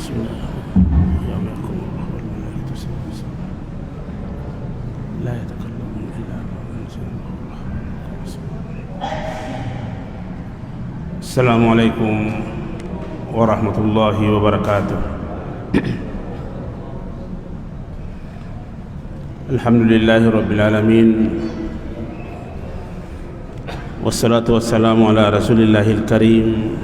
Bismillah. Ya'lakum Allah wal malaikatu yusalluna la yatakallamun illa man Assalamualaikum warahmatullahi wabarakatuh. Alhamdulillahi rabbil alamin. Wassalatu wassalamu ala rasulillahil karim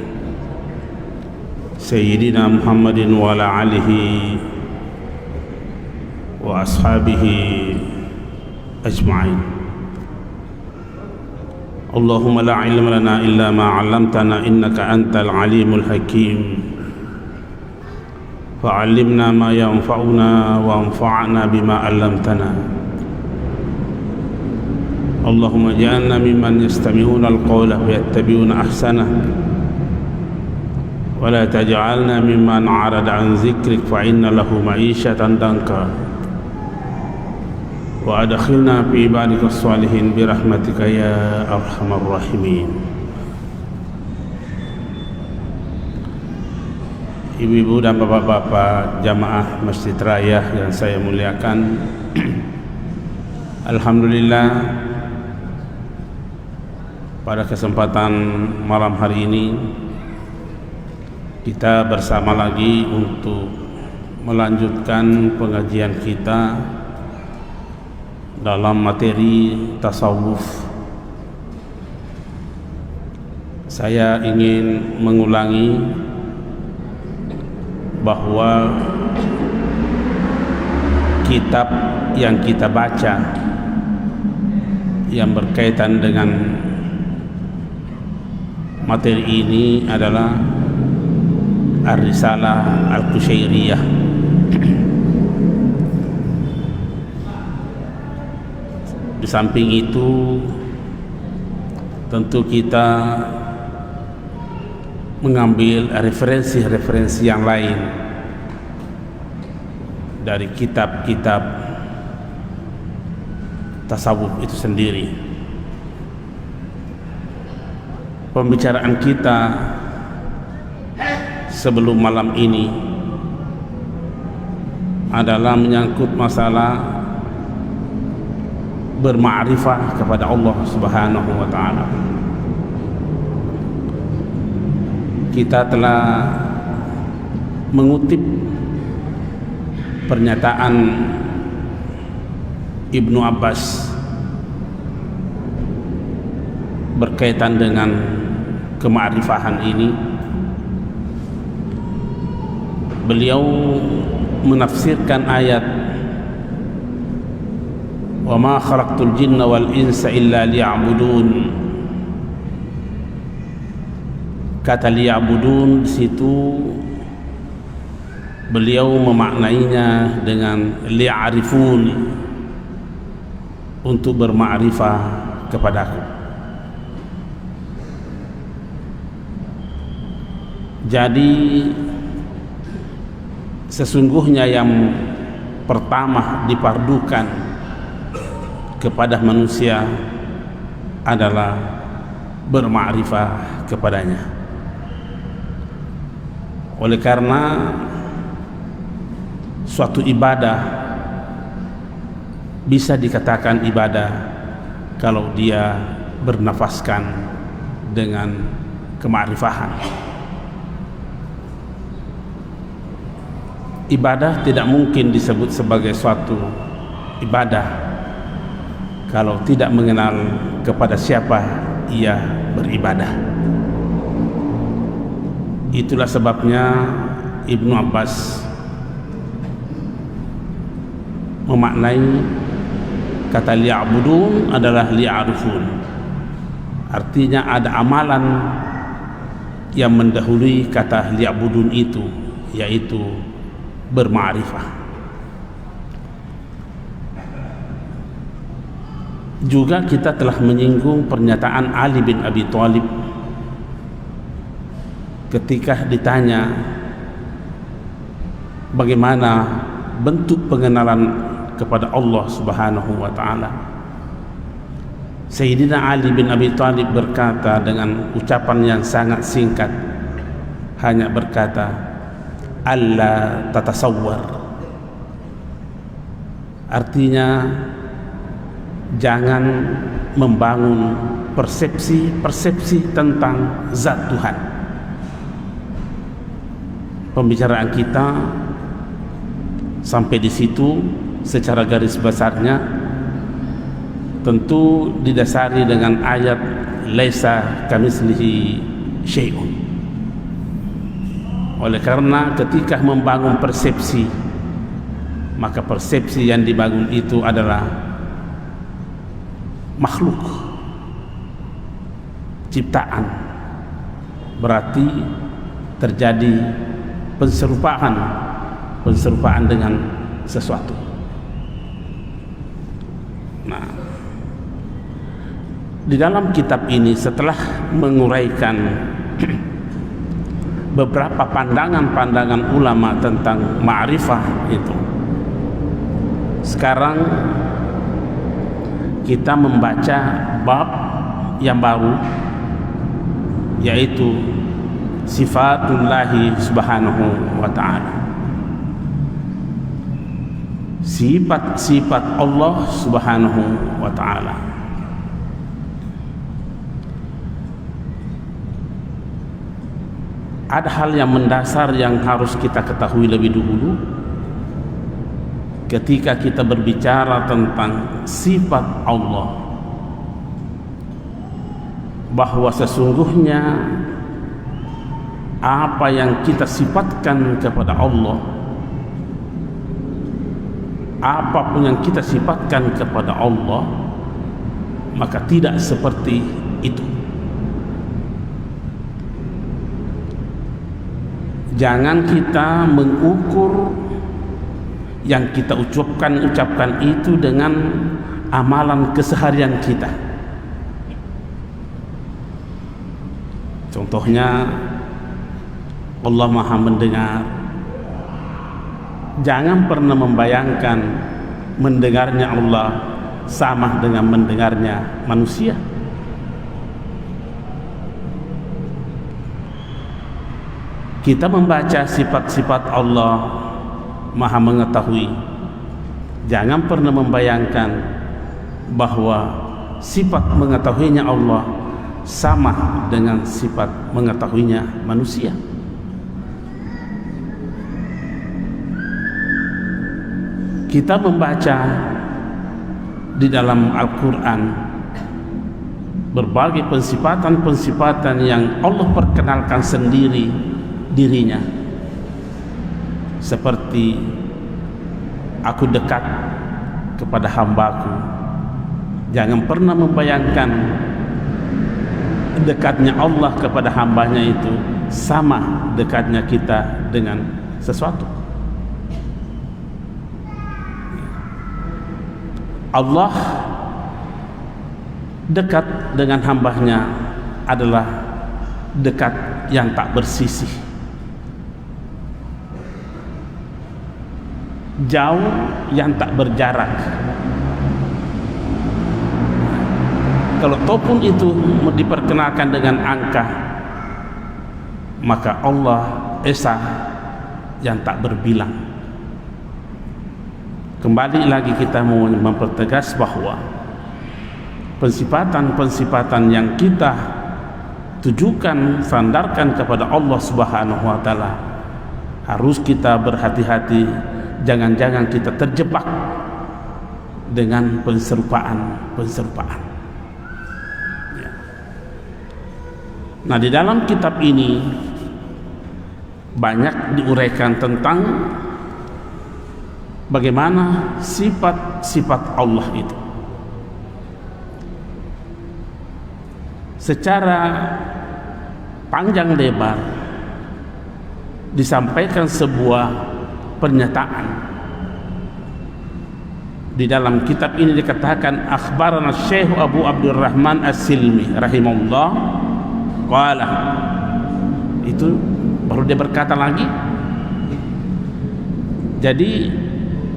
Sayyidina Muhammadin wa ala alihi wa ashabihi ajma'in. Allahumma la ilma lana illa ma 'allamtana innaka antal alimul hakim. Fa'allimna ma yanfa'una wa anfa'na bima 'allamtana. Allahumma ja'alna mimman yastami'una al-qawla fayattabi'una ahsanah. Wa la taj'alna mimman 'arada 'an dzikrik fa inna lahu ma'isyatan danka. Wa adkhilna fi ibadikas shalihin bi rahmatika ya arhamar rahimin. Ibu-ibu dan bapak-bapak jamaah Masjid Raya yang saya muliakan, alhamdulillah pada kesempatan malam hari ini kita bersama lagi untuk melanjutkan pengajian kita dalam materi tasawuf. Saya ingin mengulangi bahwa kitab yang kita baca yang berkaitan dengan materi ini adalah Ar-Risalah Al-Qushairiyah. Di samping itu tentu kita mengambil referensi-referensi yang lain dari kitab-kitab tasawuf itu sendiri. Pembicaraan kita sebelum malam ini adalah menyangkut masalah berma'rifah kepada Allah Subhanahu wa ta'ala. Kita telah mengutip pernyataan Ibnu Abbas berkaitan dengan kema'rifahan ini. Beliau menafsirkan ayat wa ma khalaqtul jinna wal insa illa liya'budun. Kata liya'budun di situ beliau memaknainya dengan li'arifun, untuk berma'rifah kepadaku. Jadi sesungguhnya yang pertama dipardukan kepada manusia adalah berma'rifah kepadanya. Oleh karena suatu ibadah bisa dikatakan ibadah kalau dia bernafaskan dengan kema'rifahan. Ibadah tidak mungkin disebut sebagai suatu ibadah kalau tidak mengenal kepada siapa ia beribadah. Itulah sebabnya Ibnu Abbas memaknai kata liya'budun adalah liya'rifun. Artinya ada amalan yang mendahului kata liya'budun itu, yaitu berma'rifah. Juga kita telah menyinggung pernyataan Ali bin Abi Thalib ketika ditanya bagaimana bentuk pengenalan kepada Allah Subhanahu wa ta'ala. Sayyidina Ali bin Abi Thalib berkata dengan ucapan yang sangat singkat, hanya berkata, alla tatasawwar. Artinya jangan membangun persepsi tentang zat Tuhan. Pembicaraan kita sampai di situ secara garis besarnya tentu didasari dengan ayat laisa kamitslihi syai'un. Oleh karena ketika membangun persepsi, maka persepsi yang dibangun itu adalah makhluk, ciptaan. Berarti terjadi penserupaan dengan sesuatu. Nah, di dalam kitab ini setelah menguraikan beberapa pandangan ulama tentang ma'rifah itu, sekarang kita membaca bab yang baru, yaitu sifatullahi subhanahu wa ta'ala, sifat-sifat Allah subhanahu wa ta'ala. Ada hal yang mendasar yang harus kita ketahui lebih dulu ketika kita berbicara tentang sifat Allah, bahwa sesungguhnya apa yang kita sifatkan kepada Allah, apapun yang kita sifatkan kepada Allah, maka tidak seperti itu. Jangan kita mengukur yang kita ucapkan itu dengan amalan keseharian kita. Contohnya, Allah Maha mendengar. Jangan pernah membayangkan mendengarnya Allah sama dengan mendengarnya manusia. Kita membaca sifat-sifat Allah Maha mengetahui, jangan pernah membayangkan bahwa sifat mengetahuinya Allah sama dengan sifat mengetahuinya manusia. Kita membaca di dalam Al-Quran berbagai pensifatan yang Allah perkenalkan sendiri dirinya, seperti aku dekat kepada hambaku. Jangan pernah membayangkan dekatnya Allah kepada hambanya itu sama dekatnya kita dengan sesuatu. Allah dekat dengan hambanya adalah dekat yang tak bersisih, jauh yang tak berjarak. Kalau ataupun itu diperkenalkan dengan angka, maka Allah Esa yang tak berbilang. Kembali lagi kita mau mempertegas bahwa pensifatan yang kita tujukan, sandarkan kepada Allah Subhanahu wa ta'ala, harus kita berhati-hati. Jangan-jangan kita terjebak dengan penserupaan. Ya. Nah, di dalam kitab ini banyak diuraikan tentang bagaimana sifat-sifat Allah itu. Secara panjang lebar disampaikan sebuah pernyataan. Di dalam kitab ini dikatakan, akhbarana Syekh Abu Abdurrahman As-Silmi rahimahullah qala. Itu baru dia berkata lagi. Jadi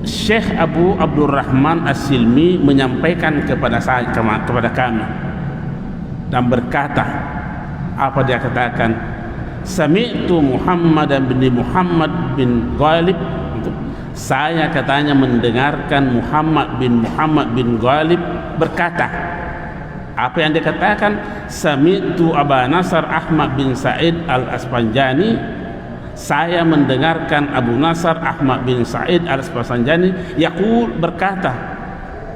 Syekh Abu Abdurrahman As-Silmi menyampaikan kepada kami dan berkata, apa dia katakan? sami'tu Muhammad bin Muhammad bin Ghalib, saya katanya mendengarkan Muhammad bin Ghalib berkata. Apa yang dia katakan? Sami'tu Aba Nasr Ahmad bin Sa'id al-Aspanjani, saya mendengarkan Abu Nasr Ahmad bin Sa'id al-Aspanjani yaqul, berkata.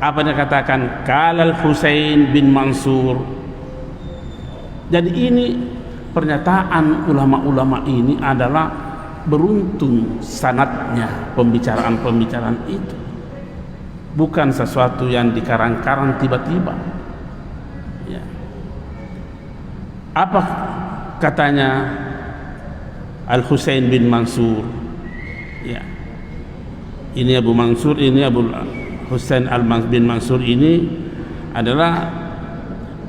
Apa dia katakan? Qala al-Husain bin Mansur. Jadi ini pernyataan ulama-ulama ini adalah beruntung sanadnya pembicaraan-pembicaraan itu, bukan sesuatu yang dikarang-karang tiba-tiba. Ya. Apa katanya Al-Husain bin Mansur? Ya. Ini Abu Mansur, ini Abu Husain bin Mansur ini adalah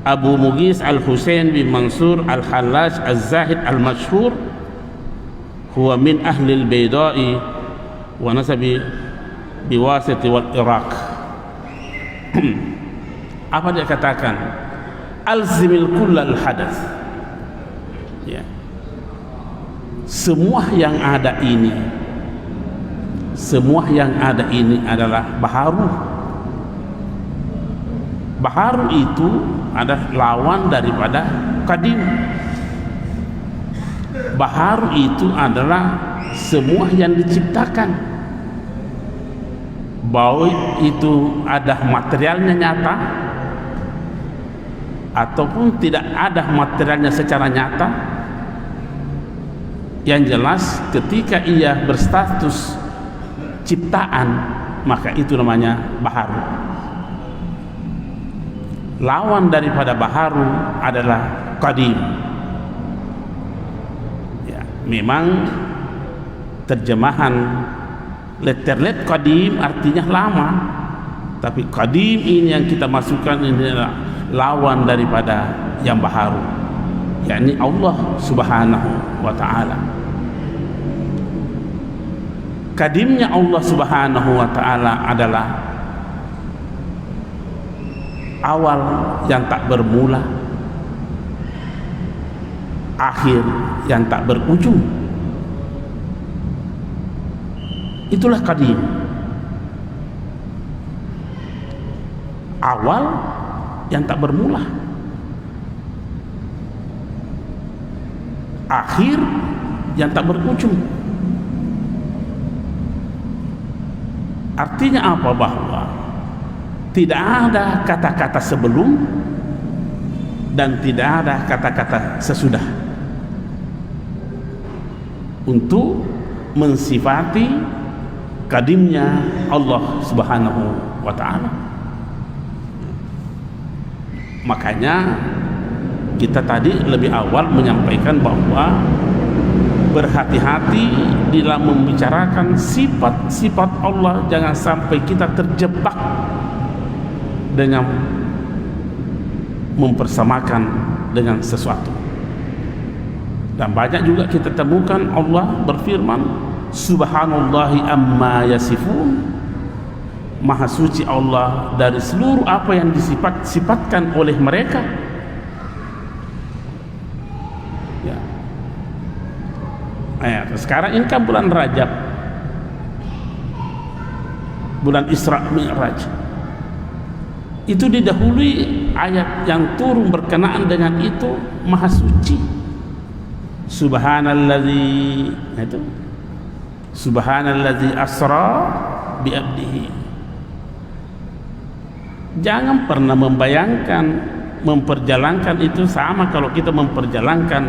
Abu Mughis Al-Husain bin Mansur Al-Hallaj Al-Zahid Al-Mashhur, huwa min ahli al-Bayda'i wa nasabi biwasiti wal Iraq. Apa dia katakan? Alzimil kullal hadath. Ya. Semua yang ada ini adalah baharu. Baharu itu adalah lawan daripada qadim. Baharu itu adalah semua yang diciptakan, baik itu ada materialnya nyata ataupun tidak ada materialnya secara nyata. Yang jelas ketika ia berstatus ciptaan, maka itu namanya baharu. Lawan daripada baharu adalah qadim. Ya, memang terjemahan letterlet qadim artinya lama, tapi qadim ini yang kita masukkan ini adalah lawan daripada yang baharu, yakni Allah Subhanahu wa ta'ala. Qadimnya Allah Subhanahu wa ta'ala adalah awal yang tak bermula, akhir yang tak berujung. Itulah qadim. Awal yang tak bermula, akhir yang tak berujung. Artinya apa? Bahwa tidak ada kata-kata sebelum dan tidak ada kata-kata sesudah untuk mensifati qadimnya Allah Subhanahu wa ta'ala. Makanya kita tadi lebih awal menyampaikan bahwa berhati-hati dalam membicarakan sifat-sifat Allah, jangan sampai kita terjebak dengan mempersamakan dengan sesuatu. Dan banyak juga kita temukan Allah berfirman, Subhanallahi amma yasifun, Maha suci Allah dari seluruh apa yang disifatkan oleh mereka. Ya. Sekarang ini kan bulan Rajab, bulan Isra Mi'raj. Itu didahului ayat yang turun berkenaan dengan itu, Maha suci. Subhanalladzi, itu Subhanalladzi asra bi abdihi. Jangan pernah membayangkan memperjalankan itu sama kalau kita memperjalankan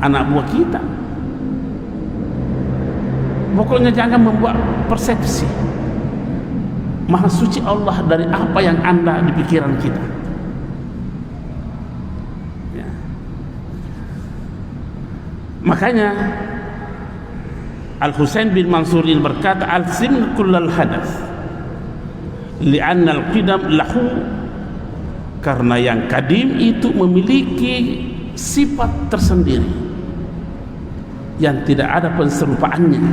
anak buah kita. Pokoknya jangan membuat persepsi Maha suci Allah dari apa yang ada di pikiran kita. Ya. Makanya Al-Husain bin Mansur berkata, al-sim kullal hadas li'anna al-qidam lahu, karena yang kadim itu memiliki sifat tersendiri yang tidak ada penserupaannya.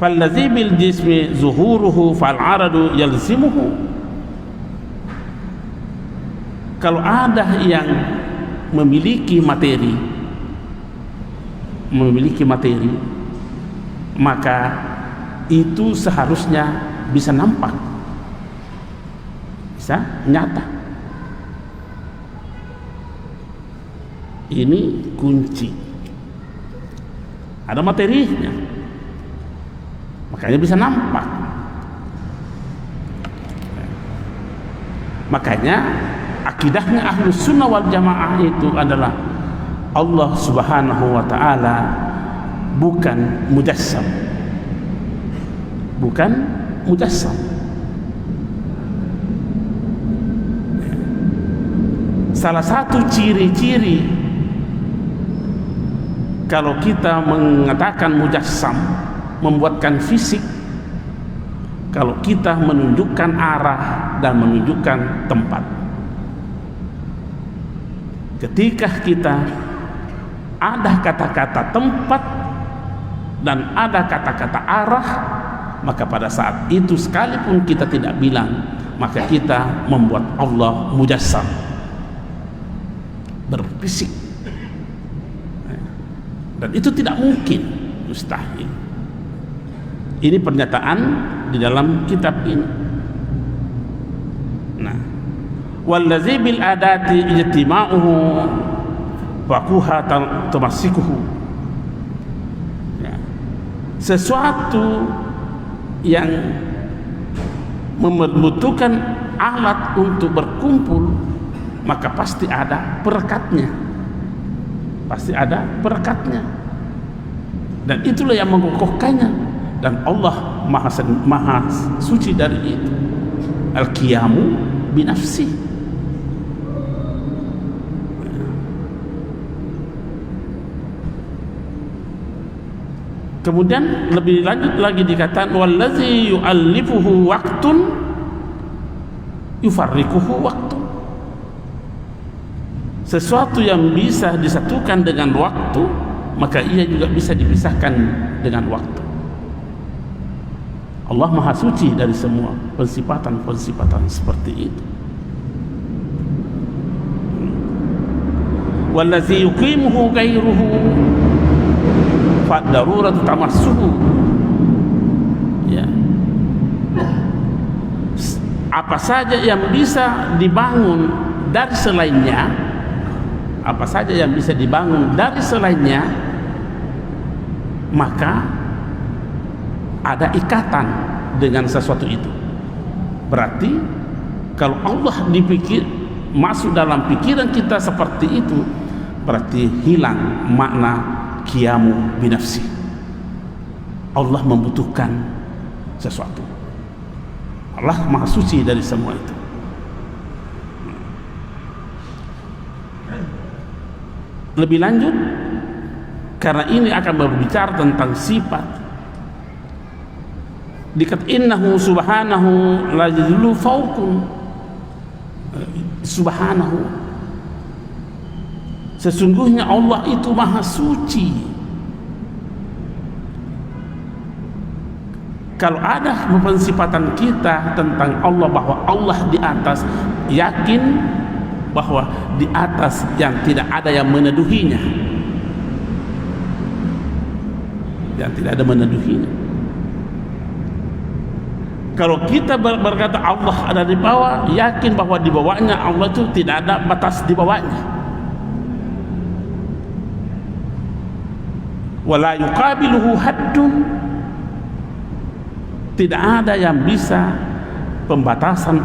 Falladzi bil jismi zuhuruhu fal aradu yalzimuhu. Kalau ada yang memiliki materi, maka itu seharusnya bisa nampak, bisa nyata. Ini kunci. Ada materinya, makanya bisa nampak. Makanya akidahnya Ahlus Sunnah wal Jamaah itu adalah Allah Subhanahu wa ta'ala bukan mujassam. Bukan mujassam. Salah satu ciri-ciri kalau kita mengatakan mujassam, membuatkan fisik, kalau kita menunjukkan arah dan menunjukkan tempat. Ketika kita ada kata-kata tempat dan ada kata-kata arah, maka pada saat itu sekalipun kita tidak bilang, maka kita membuat Allah mujassam, berfisik. Dan itu tidak mungkin, mustahil. Ini pernyataan di dalam kitab ini. Nah, wallazi bil adati ijtima'uhu waquha tamassikuhu. Ya. Sesuatu yang membutuhkan alat untuk berkumpul, maka pasti ada perekatnya. Pasti ada perekatnya. Dan itulah yang mengokohkannya. Dan Allah maha suci dari itu. Al-qiyamu binafsi. Kemudian lebih lanjut lagi dikatakan wallazi yu'allifuhu waqtun yufarriquhu waqtun. Sesuatu yang bisa disatukan dengan waktu, maka ia juga bisa dipisahkan dengan waktu. Allah maha suci dari semua pensifatan-pensifatan seperti itu. Wallazi yuqimuhu ghairuhu fa darurat tamassuhu. Ya. Apa saja yang bisa dibangun dari selainnya, apa saja yang bisa dibangun dari selainnya, maka ada ikatan dengan sesuatu itu. Berarti kalau Allah dipikir masuk dalam pikiran kita seperti itu, berarti hilang makna qiyamu binafsi. Allah membutuhkan sesuatu. Allah maha suci dari semua itu. Lebih lanjut, karena ini akan berbicara tentang sifat. Dikat innahu subhanahu la yadullu fawqun. Subhanahu, sesungguhnya Allah itu maha suci. Kalau ada pensifatan kita tentang Allah bahwa Allah di atas, yakin bahwa di atas yang tidak ada yang meneduhinya, yang tidak ada meneduhinya. Kalau kita berkata Allah ada di bawah, yakin bahwa di bawahnya Allah itu tidak ada batas di bawahnya. Wala yuqabiluhu haddun, tidak ada yang bisa pembatasan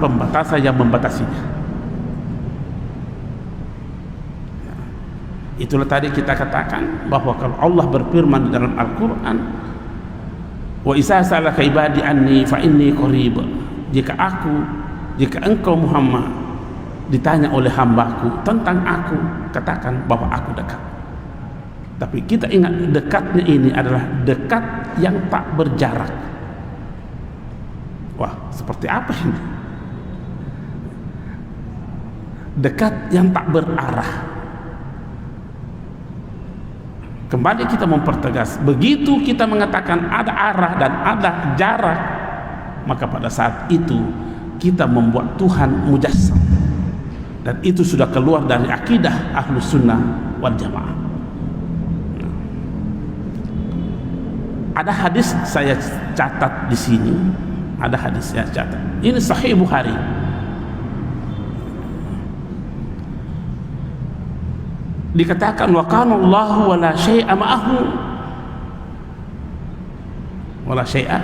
yang membatasinya. Itulah tadi kita katakan bahwa kalau Allah berfirman di dalam Al-Quran, wa isa salaka ibadi anni fa inni qarib, jika engkau Muhammad ditanya oleh hambaku tentang aku, katakan bahwa aku dekat. Tapi kita ingat, dekatnya ini adalah dekat yang tak berjarak. Wah, seperti apa ini? Dekat yang tak berarah. Kembali kita mempertegas, begitu kita mengatakan ada arah dan ada jarak, maka pada saat itu kita membuat Tuhan mujassam. dan itu sudah keluar dari akidah Ahlus Sunnah wal Jamaah. Ada hadis saya catat di sini, ada hadis saya catat. Ini Sahih Bukhari. Dikatakan wa kana Allahu wala syai'a ma'ahu, wala syai'a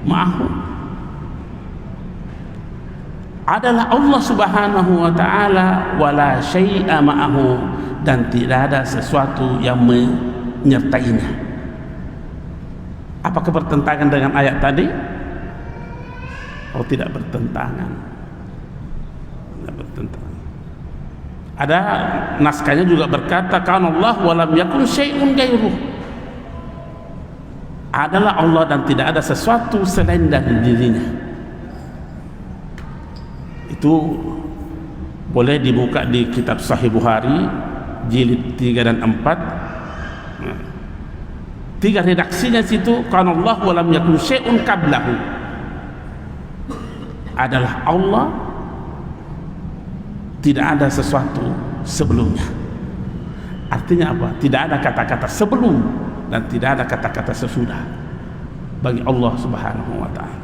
ma'ahu, adalah Allah Subhanahu wa taala wala syai'a ma'ahu, dan tidak ada sesuatu yang menyertainya. Apakah bertentangan dengan ayat tadi? Oh, tidak bertentangan. Tidak bertentangan. Ada naskahnya juga berkata kana Allah wa lam yakun syai'un ghairuh. Adalah Allah dan tidak ada sesuatu selain dari dirinya. Itu boleh dibuka di kitab Sahih Bukhari jilid 3 dan 4. Tiga redaksinya situ, kana Allah wa lam yakun syai'un qablahu. Adalah Allah, tidak ada sesuatu sebelumnya. Artinya apa? Tidak ada kata-kata sebelum dan tidak ada kata-kata sesudah bagi Allah Subhanahu wa taala.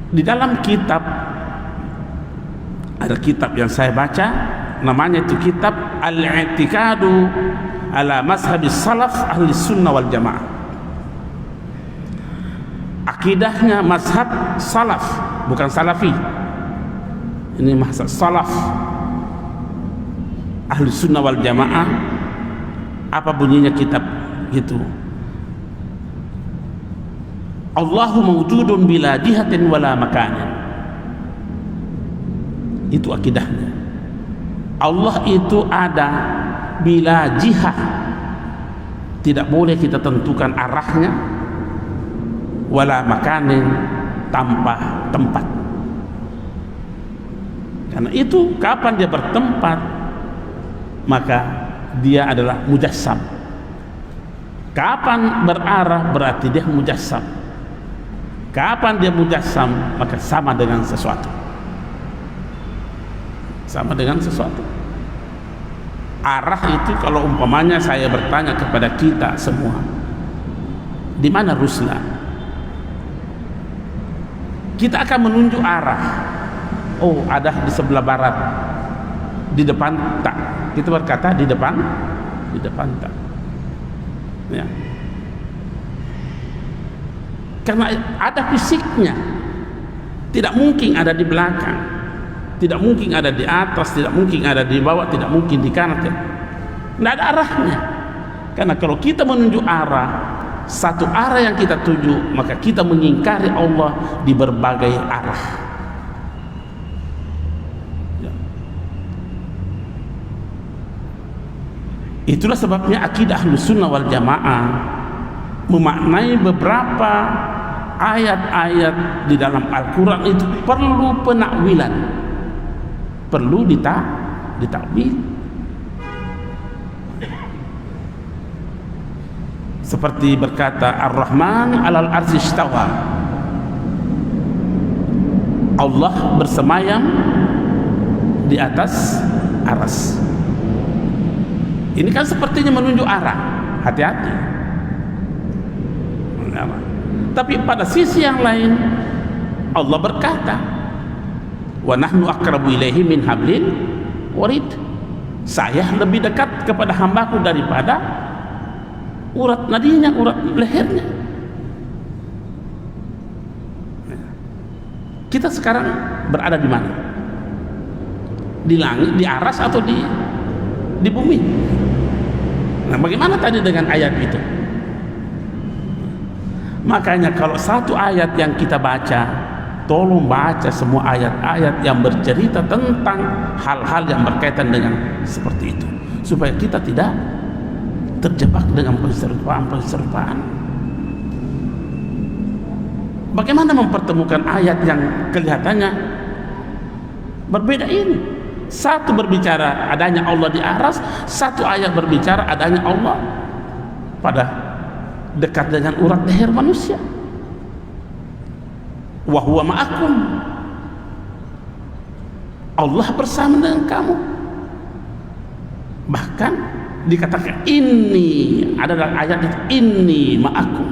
Di dalam kitab, ada kitab yang saya baca, namanya itu kitab Al-I'tiqadu ala Mazhabis Salaf Ahli Sunnah wal Jamaah. Akidahnya mazhab salaf, bukan salafi. Ini mazhab salaf Ahli Sunnah wal Jamaah. Apa bunyinya kitab gitu? Allahu mawjudun bila jihatin wala makanin. Itu akidahnya. Allah itu ada bila jihad, tidak boleh kita tentukan arahnya, wala makanin, tanpa tempat. Karena itu kapan dia bertempat, maka dia adalah mujassam. Kapan berarah berarti dia mujassam. Kapan dia mujassam, maka sama dengan sesuatu. Sama dengan sesuatu. Arah itu kalau umpamanya saya bertanya kepada kita semua, di mana Ruslan? Kita akan menunjuk arah. Oh, ada di sebelah barat, di depan tak. Kita berkata di depan tak. Ya. Karena ada fisiknya, tidak mungkin ada di belakang, tidak mungkin ada di atas, tidak mungkin ada di bawah, tidak mungkin di kanan. Tidak ada arahnya. Karena kalau kita menunjuk arah, satu arah yang kita tuju, maka kita mengingkari Allah di berbagai arah. Ya. Itulah sebabnya akidah Ahlus Sunnah wal Jamaah memaknai beberapa ayat-ayat di dalam Al-Quran itu perlu penakwilan, perlu ditakwil. Seperti berkata Ar-Rahman alal arsy istawa, Allah bersemayam di atas aras. Ini kan sepertinya menunjuk arah, hati-hati. Tapi pada sisi yang lain Allah berkata, wa nahnu aqrabu ilaihi min hablil warid. Saya lebih dekat kepada hambaku daripada urat nadinya, urat lehernya. Kita sekarang berada di mana? Di langit, di aras, atau di bumi? Nah, bagaimana tadi dengan ayat itu? Makanya kalau satu ayat yang kita baca, tolong baca semua ayat-ayat yang bercerita tentang hal-hal yang berkaitan dengan seperti itu, supaya kita tidak terjebak dengan penserupaan. Bagaimana mempertemukan ayat yang kelihatannya berbeda ini? Satu berbicara adanya Allah di aras, satu ayat berbicara adanya Allah pada dekat dengan urat leher manusia. wa huwa ma'akum, Allah bersama dengan kamu. Bahkan dikatakan ini adalah ayat itu, inni ma'akum,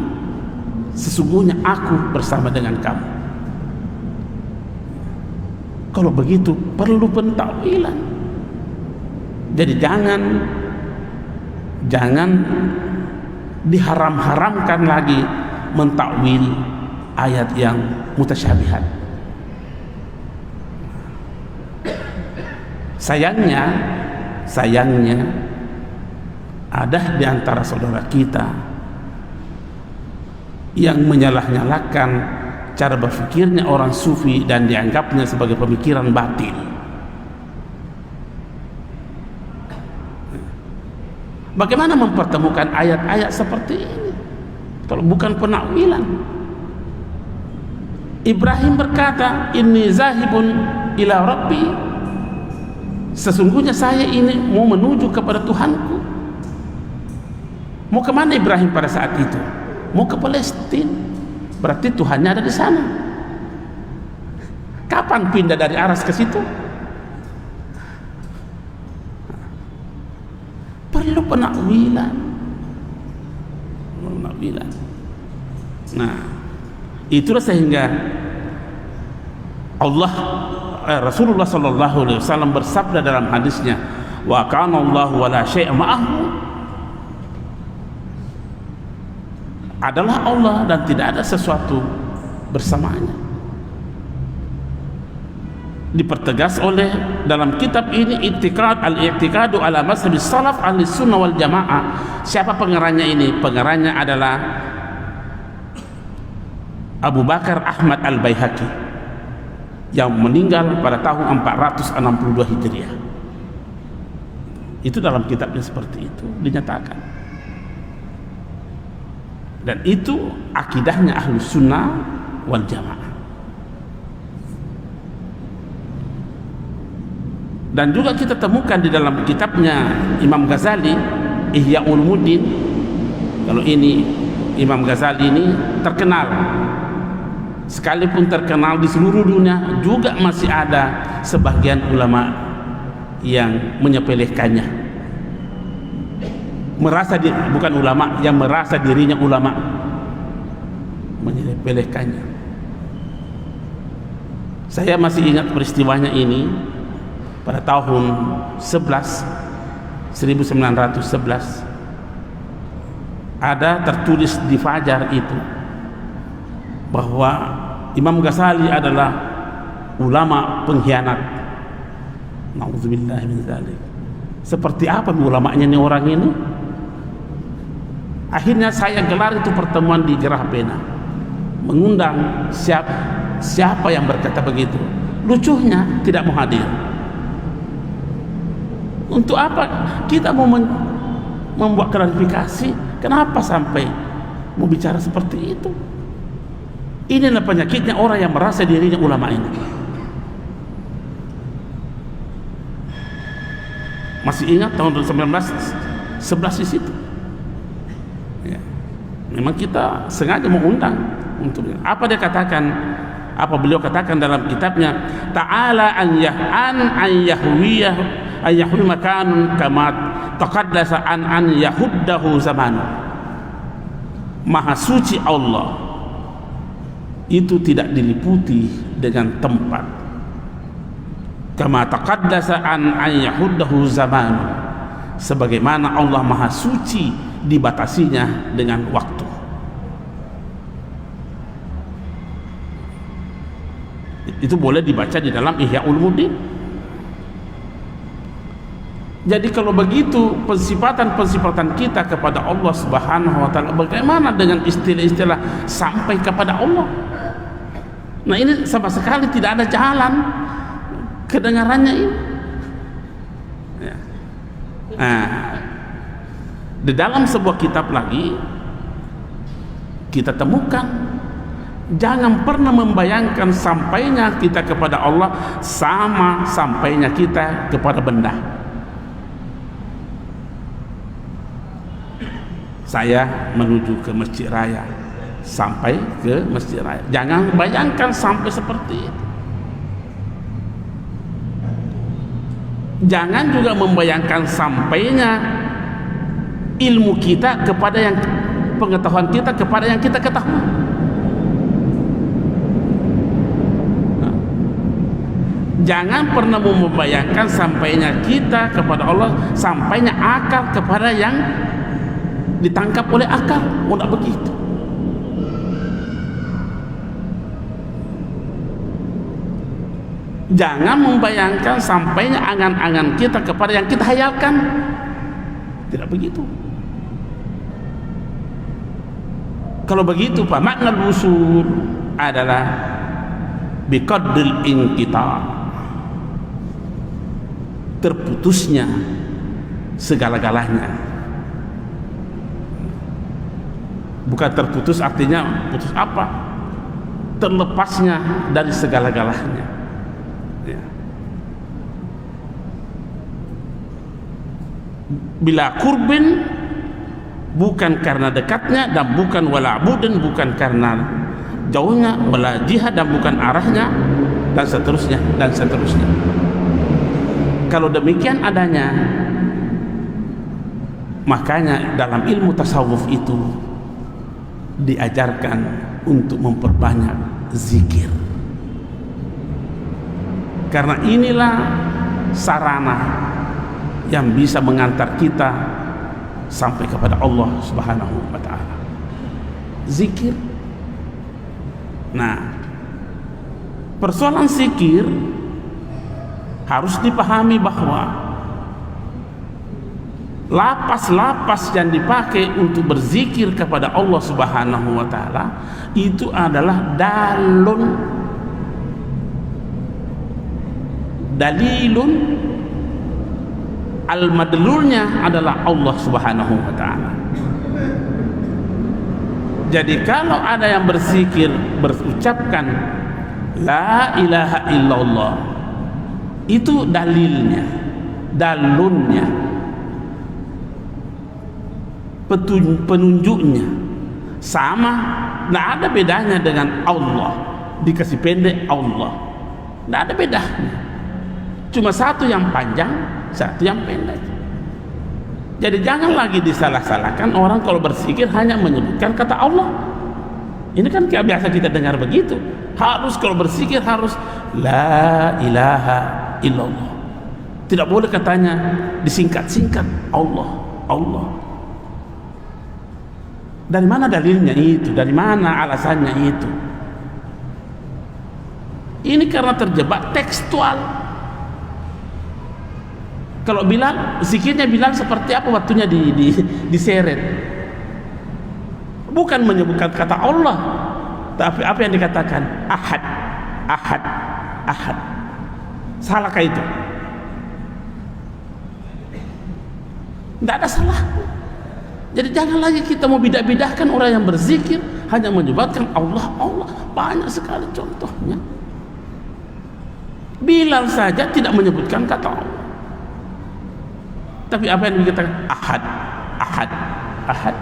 sesungguhnya aku bersama dengan kamu. Kalau begitu perlu pentakwilan. Jadi jangan diharam-haramkan lagi mentakwil ayat yang mutasyabihat. Sayangnya ada di antara saudara kita yang menyalah-nyalahkan cara berpikirnya orang sufi dan dianggapnya sebagai pemikiran batil. Bagaimana mempertemukan ayat-ayat seperti ini kalau bukan penakwilan? Ibrahim berkata, inni zahibun ila rabbi, sesungguhnya saya ini mau menuju kepada Tuhanku. Mau kemana Ibrahim pada saat itu? Mau ke Palestina, berarti Tuhannya ada di sana. Kapan pindah dari Aras ke situ? Perlu penakwilan. Nah, itulah sehingga Rasulullah sallallahu alaihi wasallam bersabda dalam hadisnya, wa kana Allahu wala syai'a ma'ahu, adalah Allah dan tidak ada sesuatu bersamanya. Dipertegas oleh dalam kitab ini al-i'tiqadu ala mazhabis salaf ahli sunnah wal jamaah. Siapa pengarangnya ini? Pengarangnya adalah Abu Bakar Ahmad al-Baihaqi yang meninggal pada tahun 462 Hijriah. Itu dalam kitabnya seperti itu dinyatakan. Dan itu akidahnya ahli sunnah wal jamaah. Dan juga kita temukan di dalam kitabnya Imam Ghazali, Ihya Ulumuddin. Kalau ini Imam Ghazali ini terkenal, sekalipun terkenal di seluruh dunia, juga masih ada sebagian ulama yang menyepelekannya, bukan ulama yang merasa dirinya ulama, menyepelekannya. Saya masih ingat peristiwanya ini pada tahun 1911 ada tertulis di Fajar itu bahwa Imam Ghazali adalah ulama pengkhianat. Nauzubillah min dzalik. Seperti apa ulamanya ini orang ini? Akhirnya saya gelar itu pertemuan di Gerah Pena, mengundang siapa yang berkata begitu. Lucunya tidak mau hadir. Untuk apa kita mau membuat klarifikasi? Kenapa sampai mau bicara seperti itu? Inilah penyakitnya orang yang merasa dirinya ulama ini. Masih ingat tahun 1911 di situ? Ya. Memang kita sengaja mengundang untuk apa dia katakan? Apa beliau katakan dalam kitabnya? Ta'ala an yahwi makanun kama taqaddasa an yahuddahu zamanu. Maha suci Allah itu tidak diliputi dengan tempat. Kama taqaddasa an yahuddahu zamanu, sebagaimana Allah maha suci dibatasinya dengan waktu. Itu boleh dibaca di dalam Ihya Ulumuddin. Jadi kalau begitu pensifatan kita kepada Allah Subhanahu wa taala, bagaimana dengan istilah-istilah sampai kepada Allah? Nah, ini sama sekali tidak ada jalan kedengarannya ini. Ya. Nah, di dalam sebuah kitab lagi kita temukan, jangan pernah membayangkan sampainya kita kepada Allah sama sampainya kita kepada benda. Saya menuju ke Masjid Raya, sampai ke Masjid Raya. Jangan bayangkan sampai seperti itu. Jangan juga membayangkan sampainya ilmu kita kepada yang pengetahuan kita kepada yang kita ketahui. Jangan pernah membayangkan sampainya kita kepada Allah, sampainya akal kepada yang ditangkap oleh akal. Tidak begitu. Jangan membayangkan sampainya angan-angan kita kepada yang kita hayalkan. Tidak begitu. Kalau begitu Pak, makna usul adalah biqadril inqita', terputusnya segala-galanya. Bukan terputus artinya putus apa? Terlepasnya dari segala-galanya. Ya. Bila kurbin, bukan karena dekatnya, dan bukan wala budin, bukan karena jauhnya, wala jihad, dan bukan arahnya, dan seterusnya dan seterusnya. Kalau demikian adanya, makanya dalam ilmu tasawuf itu diajarkan untuk memperbanyak zikir, karena inilah sarana yang bisa mengantar kita sampai kepada Allah Subhanahu wa ta'ala. Zikir. Nah, persoalan zikir harus dipahami bahwa lapas-lapas yang dipakai untuk berzikir kepada Allah Subhanahu wa ta'ala itu adalah dalilun, al-madlulnya adalah Allah Subhanahu wa ta'ala. Jadi kalau ada yang berzikir, berucapkan la ilaha illallah, itu dalilnya, dalunnya, penunjuknya sama, tidak ada bedanya dengan Allah. Dikasih pendek Allah, tidak ada bedanya, cuma satu yang panjang, satu yang pendek. Jadi jangan lagi disalah-salahkan orang kalau berzikir hanya menyebutkan kata Allah. Ini kan biasa kita dengar begitu. Harus kalau berzikir harus la ilaha illallah. Tidak boleh katanya disingkat-singkat Allah, Allah. Dari mana dalilnya itu? Dari mana alasannya itu? Ini karena terjebak tekstual. Kalau Bilal, zikirnya Bilal seperti apa waktunya diseret? Bukan menyebutkan kata Allah, tapi apa yang dikatakan? Ahad, ahad, ahad. Salahkah itu? Tidak ada salah. Jadi jangan lagi kita mau bidah-bidahkan orang yang berzikir hanya menyebutkan Allah, Allah. Banyak sekali contohnya. Bilal saja tidak menyebutkan kata Allah, tapi apa yang dikatakan? Ahad, ahad, ahad.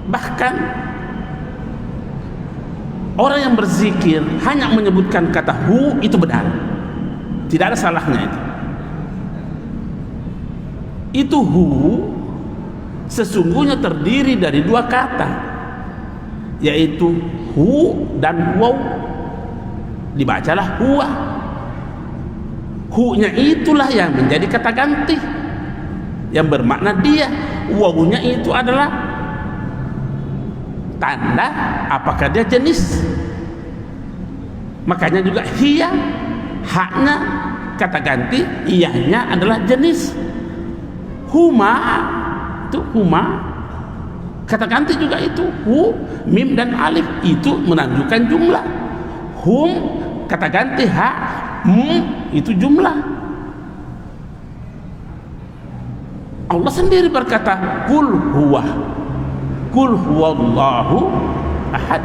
Bahkan orang yang berzikir hanya menyebutkan kata hu, itu benar, tidak ada salahnya itu. Itu hu sesungguhnya terdiri dari dua kata, yaitu hu dan waw. Dibacalah huwa. Hu-nya itulah yang menjadi kata ganti yang bermakna dia. Wawunya itu adalah tanda apakah dia jenis. Makanya juga hiya, haknya kata ganti, iyahnya adalah jenis. Huma itu huma, kata ganti juga itu hu, mim dan alif, itu menunjukkan jumlah. Hum kata ganti ha, itu jumlah. Allah sendiri berkata kul huwa, kul huwallahu ahad.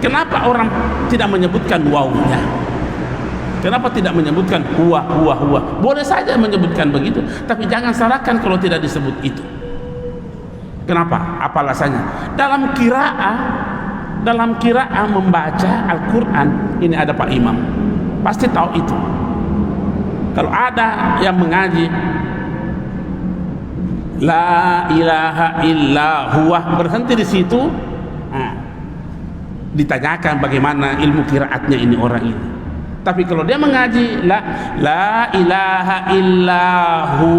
Kenapa orang tidak menyebutkan wawunya? Kenapa tidak menyebutkan huwa, huwa, huwa? Boleh saja menyebutkan begitu, tapi jangan salahkan kalau tidak disebut itu. Kenapa? Apa alasannya? Dalam qiraah membaca Al-Quran ini ada Pak Imam, pasti tahu itu. Kalau ada yang mengaji la ilaha illa huwa, berhenti di situ, ditanyakan bagaimana ilmu qiraatnya ini orang ini. Tapi kalau dia mengaji la ilaha illahu,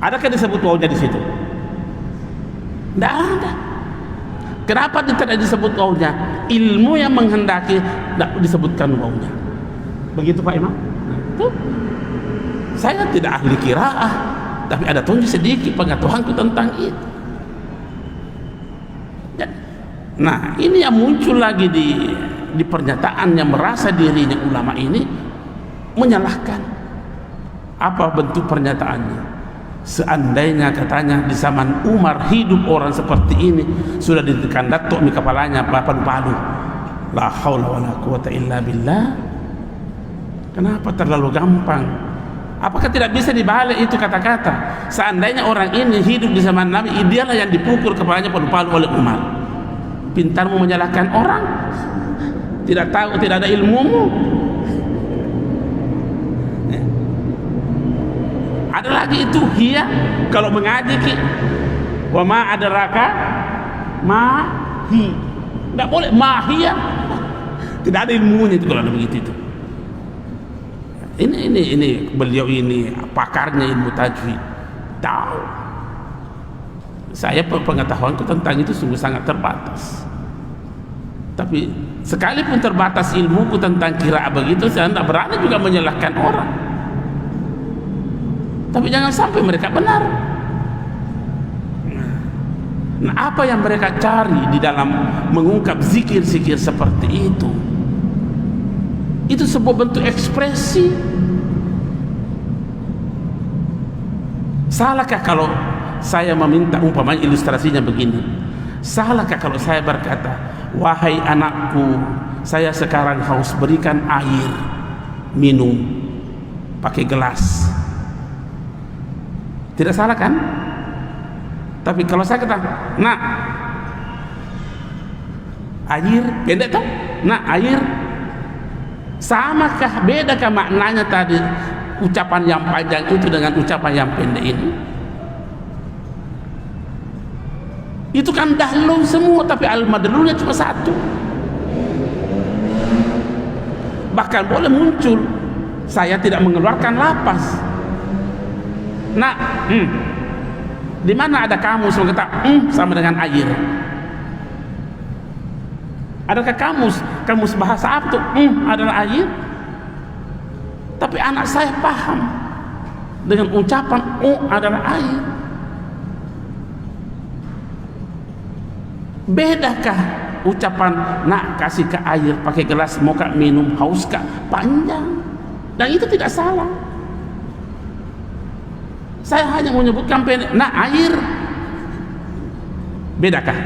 adakah disebut wawunya di situ? Tidak ada. Kenapa tidak disebut wawunya? Ilmu yang menghendaki tidak disebutkan wawunya. Begitu Pak Imam. Tuh. Saya tidak ahli qiraah, tapi ada tunjuk sedikit pengetahuanku tentang itu. Nah, ini yang muncul lagi di pernyataan yang merasa dirinya ulama ini menyalahkan. Apa bentuk pernyataannya? Seandainya katanya di zaman Umar hidup orang seperti ini, sudah ditekan datuk di kepalanya palu-palu. La haula wala quwata illa billah. Kenapa terlalu gampang? Apakah tidak bisa dibalik itu kata-kata? Seandainya orang ini hidup di zaman Nabi, dialah yang dipukul kepalanya palu-palu oleh Umar. Pintarmu menyalahkan orang? Tidak tahu, tidak ada ilmumu. Ada lagi itu hiya, kalau mengaji wa ma adraka ma hi. Tidak boleh ma hiya. Tidak ada ilmunya itu kalau ada begitu itu. Ini beliau ini pakarnya ilmu tajwid, tahu. Saya pengetahuanku tentang itu sungguh sangat terbatas. Tapi sekalipun terbatas ilmuku tentang qiraah begitu, saya tidak berani juga menyalahkan orang. Tapi jangan sampai mereka benar. Nah, apa yang mereka cari di dalam mengungkap zikir-zikir seperti itu? Itu sebuah bentuk ekspresi. Salahkah kalau saya meminta, umpamanya ilustrasinya begini, salahkah kalau saya berkata, wahai anakku, saya sekarang haus, berikan air minum pakai gelas? Tidak salah kan? Tapi kalau saya kata, nak, air, pendek toh? Nak, air, samakah, bedakah maknanya tadi ucapan yang panjang itu dengan ucapan yang pendek ini? Itu kan dahlul semua, tapi al-madlulnya cuma satu. Bahkan boleh muncul, saya tidak mengeluarkan lapas. Nah, di mana ada kamus yang kata sama dengan air? Adakah kamus bahasa apa tuh adalah air? Tapi anak saya paham dengan ucapan adalah air. Bedakah ucapan nak kasih ke air pakai gelas, mau kak minum, haus kak, panjang, dan itu tidak salah. Saya hanya menyebutkan pendek, nak air, bedakah?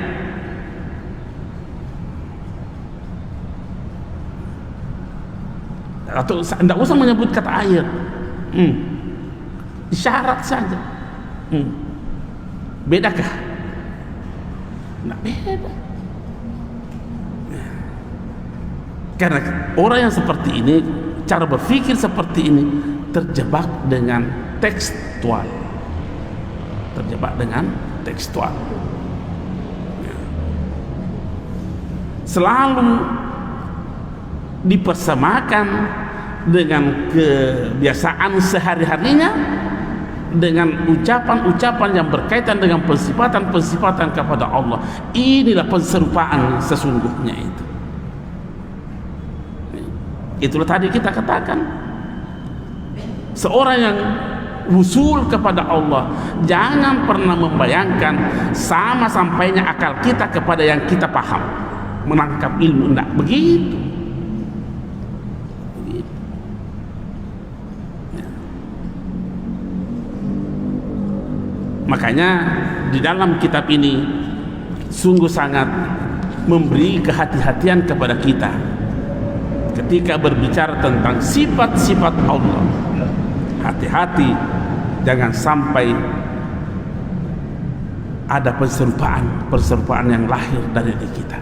Atau tidak usah menyebut kata air, isyarat saja. Bedakah? Tidak beda. Karena orang yang seperti ini, cara berpikir seperti ini, terjebak dengan tekstual. Terjebak dengan tekstual. Selalu dipersamakan dengan kebiasaan sehari-harinya, dengan ucapan-ucapan yang berkaitan dengan pensifatan-pensifatan kepada Allah. Inilah penserupaan sesungguhnya itu. Itulah tadi kita katakan, seorang yang wusul kepada Allah jangan pernah membayangkan sama sampainya akal kita kepada yang kita paham, menangkap ilmu. Tidak begitu. Makanya di dalam kitab ini sungguh sangat memberi kehati-hatian kepada kita ketika berbicara tentang sifat-sifat Allah. Hati-hati jangan sampai ada perserupaan yang lahir dari diri kita.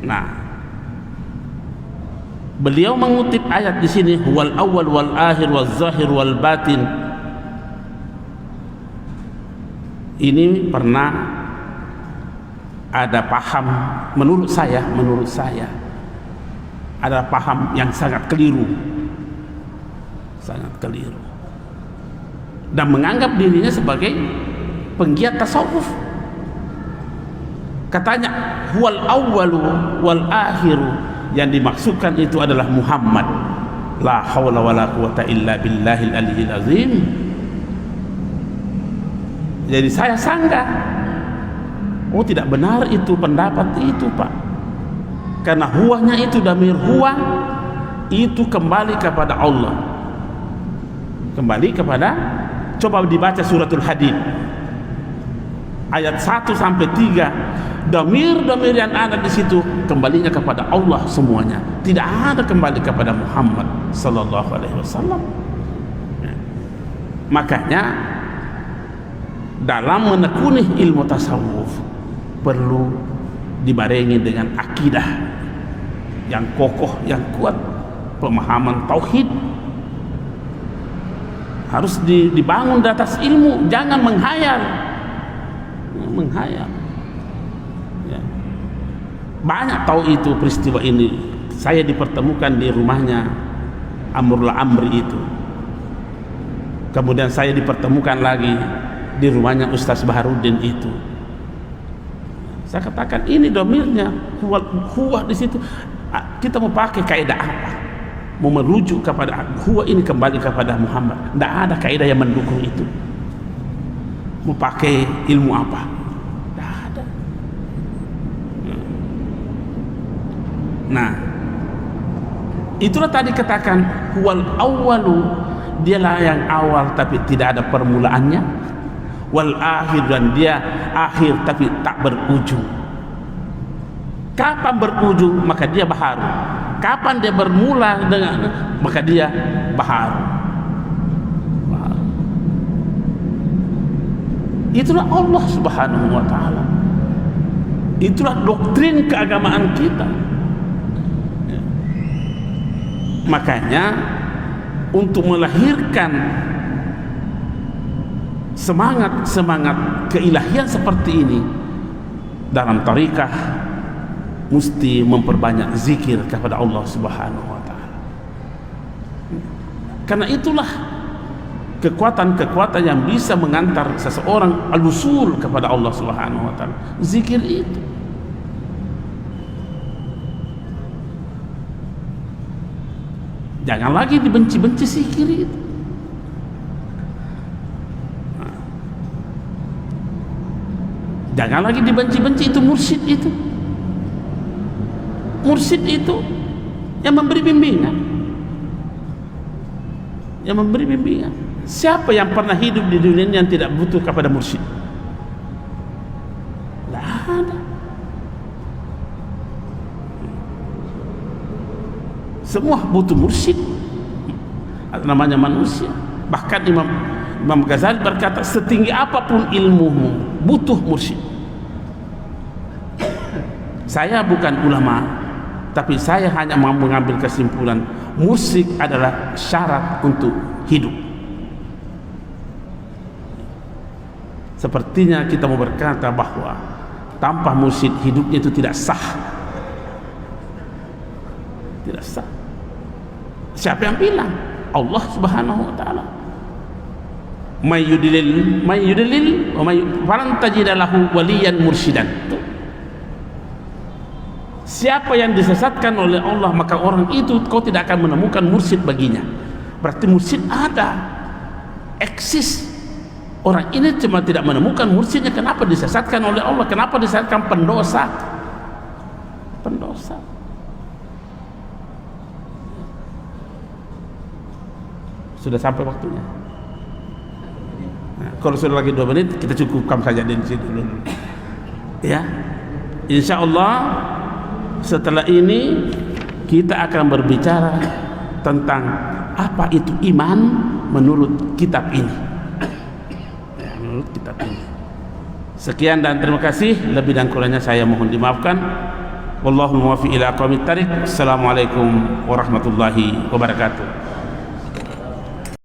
Nah, beliau mengutip ayat di sini, wal awwal wal akhir wal zahir wal batin. Ini pernah ada paham, menurut saya ada paham yang sangat keliru, dan menganggap dirinya sebagai penggiat tasawuf. Katanya wal awwalu wal akhiru, yang dimaksudkan itu adalah Muhammad. La haula wala quwata illa billahil aliyyil azim. Jadi saya sanggah, oh tidak benar itu pendapat itu, Pak, karena huwanya itu damir huwa itu kembali kepada Allah, kembali kepada, coba dibaca suratul Hadid ayat 1 sampai 3, damir yang ada di situ kembalinya kepada Allah semuanya, tidak ada kembali kepada Muhammad sallallahu alaihi wasallam. Makanya dalam menekuni ilmu tasawuf perlu dibarengi dengan akidah yang kokoh, yang kuat, pemahaman tauhid harus dibangun di atas ilmu, jangan menghayal ya. Banyak tahu itu peristiwa ini. Saya dipertemukan di rumahnya Amrul Amri itu, kemudian saya dipertemukan lagi di rumahnya Ustaz Baharudin itu. Saya katakan ini domirnya huwa di situ. Kita mau pakai kaidah apa? Mau merujuk kepada huwa ini kembali kepada Muhammad. Tidak ada kaidah yang mendukung itu. Mau pakai ilmu apa? Tidak ada. Nah, itulah tadi katakan huwal awwalu, dialah yang awal tapi tidak ada permulaannya. Wal akhir, dan dia akhir tapi tak berujung. Kapan berujung? Maka dia baharu. Kapan dia bermula dengan, maka dia baharu. Itulah Allah Subhanahu wa ta'ala. Itulah doktrin keagamaan kita. Makanya untuk melahirkan semangat keilahian seperti ini dalam tarikah, mesti memperbanyak zikir kepada Allah Subhanahu wa ta'ala. Karena itulah kekuatan-kekuatan yang bisa mengantar seseorang al-usul kepada Allah Subhanahu wa ta'ala. Zikir itu. Jangan lagi dibenci-benci zikir itu. Jangan lagi dibenci-benci itu mursyid itu. Mursyid itu yang memberi bimbingan. Yang memberi bimbingan. Siapa yang pernah hidup di dunia ini yang tidak butuh kepada mursyid? Tidak ada. Semua butuh mursyid. Namanya manusia. Bahkan Imam Ghazali berkata, setinggi apapun ilmumu, butuh mursyid. Saya bukan ulama, tapi saya hanya mau mengambil kesimpulan, musik adalah syarat untuk hidup. Sepertinya kita mau berkata bahwa tanpa musik hidupnya itu tidak sah. Tidak sah. Siapa yang bilang? Allah Subhanahu wa ta'ala. May yudlil wa may falan tajida lahu waliyan mursyidan. Siapa yang disesatkan oleh Allah, maka orang itu kau tidak akan menemukan mursyid baginya. Berarti mursyid ada, eksis. Orang ini cuma tidak menemukan mursyidnya. Kenapa disesatkan oleh Allah? Kenapa disesatkan pendosa? Pendosa. Sudah sampai waktunya. Nah, kalau sudah lagi 2 menit, kita cukupkan saja di sini dulu. Ya, insya Allah setelah ini kita akan berbicara tentang apa itu iman menurut kitab ini. Ya, menurut kitab ini. Sekian dan terima kasih. Lebih dan kurangnya saya mohon dimaafkan. Wallahu muwaffiq ila aqwamit thariq. Assalamualaikum warahmatullahi wabarakatuh.